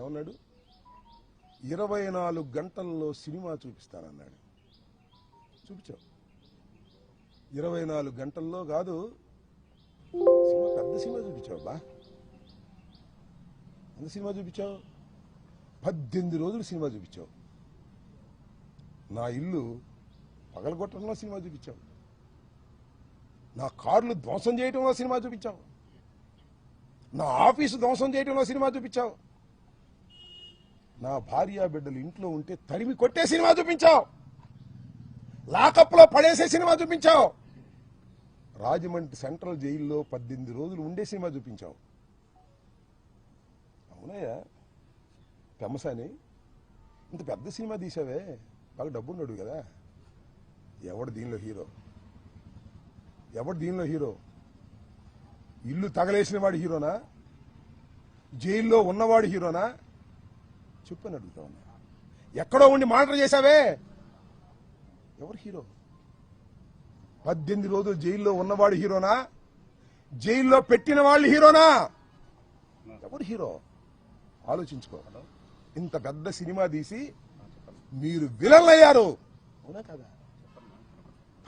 ఏమన్నాడు? 24 గంటల్లో సినిమా చూపిస్తానన్నాడు. చూపించావు. 24 గంటల్లో కాదు, సినిమా పెద్ద సినిమా చూపించావు. ఎంత సినిమా చూపించావు? 18 రోజులు సినిమా చూపించావు. నా ఇల్లు పగలగొట్టడంలో సినిమా చూపించావు. నా కార్లు ధ్వంసం చేయటంలో సినిమా చూపించావు. నా ఆఫీసు ధ్వంసం చేయటంలో సినిమా చూపించావు. నా భార్య బిడ్డలు ఇంట్లో ఉంటే తరిమి కొట్టే సినిమా చూపించావు. లాకప్లో పడేసే సినిమా చూపించావు. రాజమండ్రి సెంట్రల్ జైల్లో 18 రోజులు ఉండే సినిమా చూపించావు. అవునయ్యా పెమ్మసాని, ఇంత పెద్ద సినిమా తీసావే, బాగా డబ్బున్నాడు కదా. ఎవడు దీనిలో హీరో? ఎవడు దీనిలో హీరో? ఇల్లు తగలేసిన వాడు హీరోనా? జైల్లో ఉన్నవాడు హీరోనా? చెప్పని అడుగుతా ఉన్నా. ఎక్కడో ఉండి మానిటర్ చేశావే, ఎవరు హీరో? 18 రోజులు జైల్లో ఉన్నవాడు హీరోనా? జైల్లో పెట్టిన వాళ్ళు హీరోనా? ఎవరు హీరో? ఆలోచించుకో. ఇంత పెద్ద సినిమా తీసి మీరు విలన్లు అయ్యారు, అవునా కదా?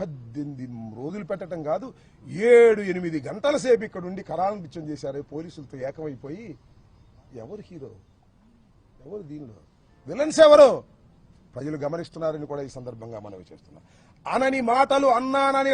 18 రోజులు పెట్టడం కాదు, 7-8 గంటల సేపు ఇక్కడ ఉండి కరాల నృత్యం చేశారు పోలీసులతో ఏకమైపోయి. ఎవరు హీరో? ఎవరు దీనిలో విలన్స్? ఎవరు? ప్రజలు గమనిస్తున్నారని కూడా ఈ సందర్భంగా మనవి చేస్తున్నా. అనని మాటలు అన్నానని